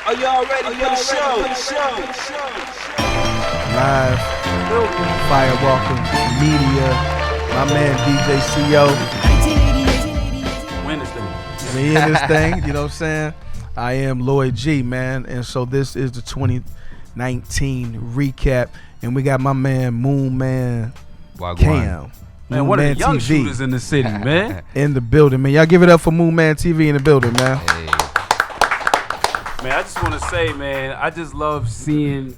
Are y'all ready for the show? Live, FireWalker Media, my man DJ CO. Win this thing. We in this thing, you know what I'm saying? I am Lloyd G, man, and so this is the 2019 recap, and we got my man MoonMan Cam. Man, one of the young shooters in the city, man. In the building, man. Y'all give it up for MoonMan TV in the building, man. Hey. Man, I just want to say, man, I just love seeing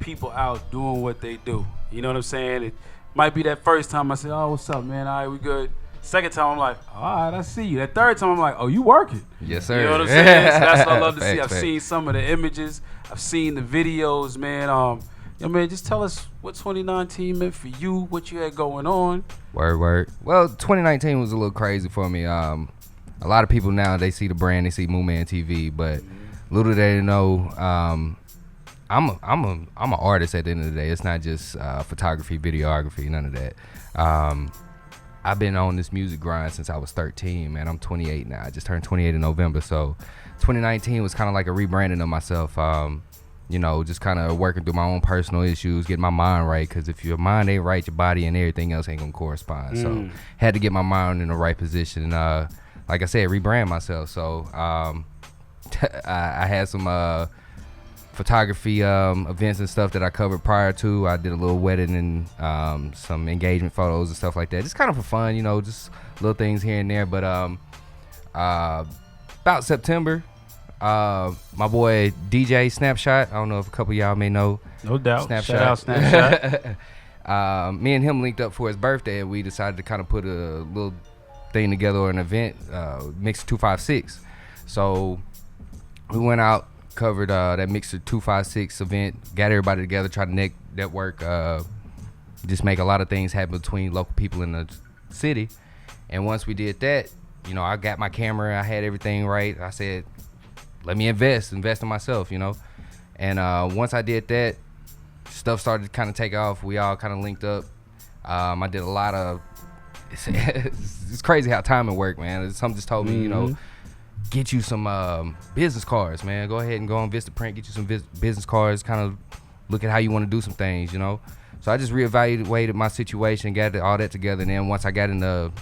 people out doing what they do. You know what I'm saying? It might be that first time I say, oh, what's up, man? All right, we good. Second time, I'm like, all right, I see you. That third time, I'm like, oh, you working. Yes, sir. You know what I'm saying? So that's what I love to see. I've Fact. seen some of the images. I've seen the videos, man. Man, just tell us what 2019 meant for you, what you had going on. Word. Well, 2019 was a little crazy for me. A lot of people now, they see the brand, they see MoonMan TV, but little they know, I'm an artist at the end of the day. It's not just photography, videography, none of that. I've been on this music grind since I was 13, man. I'm 28 now. I just turned 28 in November, so 2019 was kind of like a rebranding of myself. You know, just kind of working through my own personal issues, getting my mind right, because if your mind ain't right, your body and everything else ain't gonna correspond. So had to get my mind in the right position, and like I said, rebrand myself. So I had some photography events and stuff that I covered prior to. I did a little wedding and some engagement photos and stuff like that, just kind of for fun, you know, just little things here and there. But about September, my boy DJ Snapshot, I don't know if a couple of y'all may know. No doubt. Snapshot. Shout out Snapshot. Me and him linked up for his birthday, and we decided to kind of put a little thing together, or an event, Mixer 256. So we went out, covered that Mixer 256 event, got everybody together, tried to network, just make a lot of things happen between local people in the city. And once we did that, you know, I got my camera, I had everything right. I said, let me invest in myself, you know. And once I did that, stuff started to kind of take off. We all kind of linked up. I did a lot of, it's crazy how timing work, man. Something just told me, you know, get you some business cards, man. Go ahead and go on Vistaprint, get you some business cards, kind of look at how you want to do some things, you know. So I just reevaluated my situation, got all that together, and then once I got in the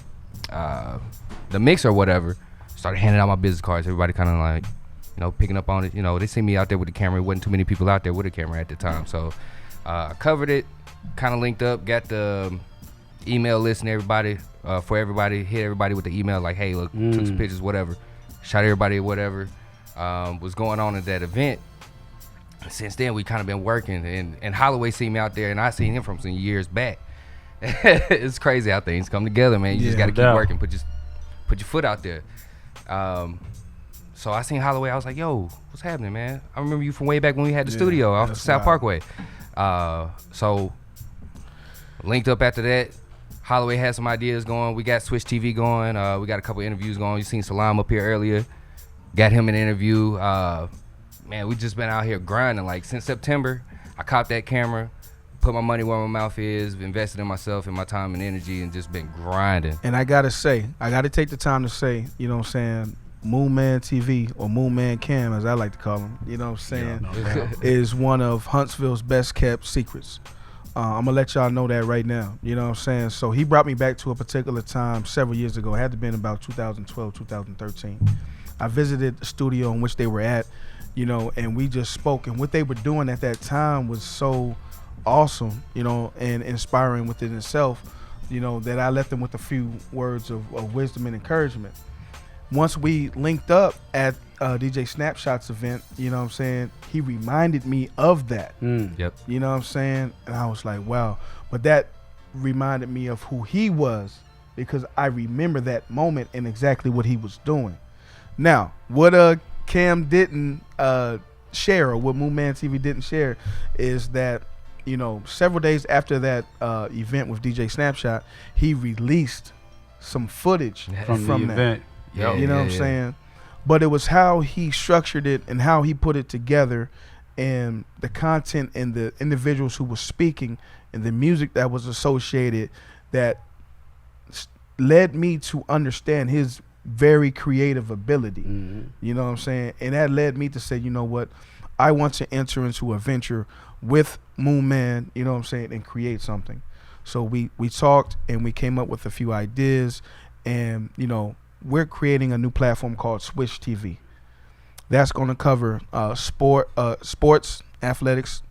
mix or whatever, started handing out my business cards. Everybody kind of like, you know, picking up on it. You know, they see me out there with the camera. It wasn't too many people out there with a camera at the time. So I covered it, kind of linked up, got the email list and everybody, for everybody, hit everybody with the email like, hey, look, took some pictures, whatever. Shot everybody whatever was going on at that event. Since then, we kind of been working, and Holloway seen me out there, and I seen him from some years back. It's crazy how things come together, man. You just got to keep working, put your foot out there. So I seen Holloway. I was like, yo, what's happening, man? I remember you from way back when we had the studio off the South Parkway. So linked up after that. Holloway had some ideas going. We got Switch TV going. We got a couple interviews going. You seen Salam up here earlier. Got him an interview. Man, we just been out here grinding. Like since September, I copped that camera, put my money where my mouth is, invested in myself and my time and energy, and just been grinding. And I got to take the time to say, you know what I'm saying, MoonMan TV, or MoonMan Cam as I like to call him, you know what I'm saying, is one of Huntsville's best kept secrets. I'm gonna let y'all know that right now, you know what I'm saying. So he brought me back to a particular time several years ago. It had to been about 2012, 2013. I visited the studio in which they were at, you know, and we just spoke, and what they were doing at that time was so awesome, you know, and inspiring within itself, you know, that I left them with a few words of wisdom and encouragement. Once we linked up at DJ Snapshot's event, you know what I'm saying, he reminded me of that. Yep. You know what I'm saying? And I was like, wow. But that reminded me of who he was, because I remember that moment and exactly what he was doing. Now, what Cam didn't share, or what MoonMan TV didn't share, is that, you know, several days after that event with DJ Snapshot, he released some footage from the that event. Yep. You know what I'm saying? But it was how he structured it and how he put it together, and the content and the individuals who were speaking and the music that was associated, that led me to understand his very creative ability. You know what I'm saying? And that led me to say, you know what, I want to enter into a venture with MoonMan, you know what I'm saying, and create something. So we talked and we came up with a few ideas, and you know, we're creating a new platform called Switch TV. That's going to cover sports, athletics,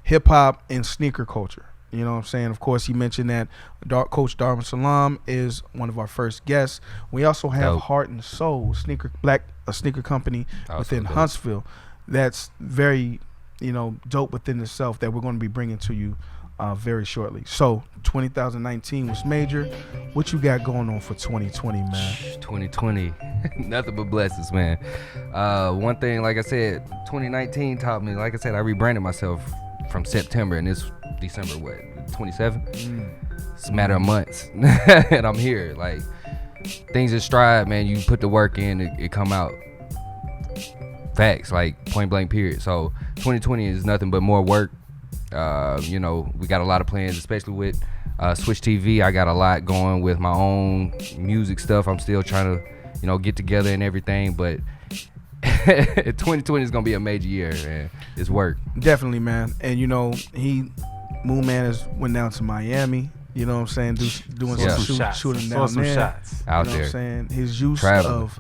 hip hop, and sneaker culture. You know what I'm saying? Of course, he mentioned that Coach Darwin Salam is one of our first guests. We also have Heart and Soul, a sneaker company within Huntsville. That's very, you know, dope within itself that we're going to be bringing to you very shortly. So 2019 was major. What you got going on for 2020, man? 2020, nothing but blessings, man. One thing, like I said, 2019 taught me, like I said, I rebranded myself from September, and it's December, what, 27? It's a matter of months, and I'm here. Like, things in stride, man. You put the work in, it come out. Facts, like, point blank period. So 2020 is nothing but more work. You know, we got a lot of plans, especially with Switch TV. I got a lot going with my own music stuff. I'm still trying to, you know, get together and everything, but 2020 is gonna be a major year, man. It's work. Definitely, man. And you know, MoonMan has went down to Miami. You know what I'm saying? Doing some shooting down there. Shots out you know there. What I'm saying? His use Traveling.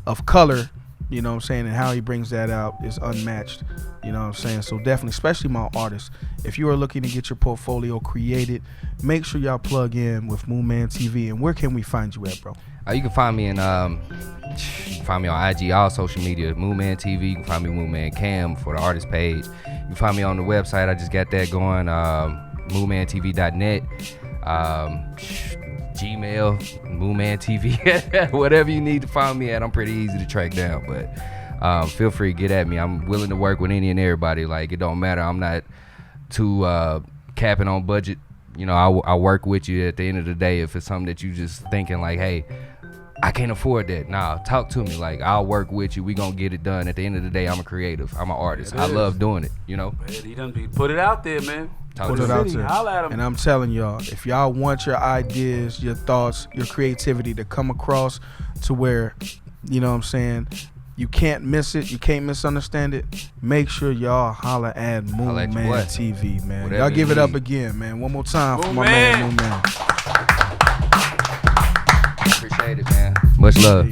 of color, you know what I'm saying, and how he brings that out is unmatched. You know what I'm saying? So definitely, especially my artists, if you are looking to get your portfolio created, make sure y'all plug in with MoonMan TV. And where can we find you at, bro? You can find me in you can find me on IG, all social media, MoonMan TV. You can find me MoonMan Cam for the artist page. You can find me on the website. I just got that going, moonmantv.net. Gmail, MoonMan TV, whatever you need to find me at. I'm pretty easy to track down, but feel free to get at me. I'm willing to work with any and everybody. Like, it don't matter. I'm not too capping on budget. You know, I work with you at the end of the day. If it's something that you just thinking like, hey, I can't afford that. Nah, talk to me. Like, I'll work with you. We gonna get it done. At the end of the day, I'm a creative. I'm an artist. I love doing it, you know? Man, he done put it out there, man. Put it out there. Holla at him. And I'm telling y'all, if y'all want your ideas, your thoughts, your creativity to come across to where, you know what I'm saying, you can't miss it, you can't misunderstand it, make sure y'all holla at MoonMan TV, man. Whatever y'all give you it up need. again, man. One more time for MoonMan. my man, MoonMan. Appreciate it, man. Much love.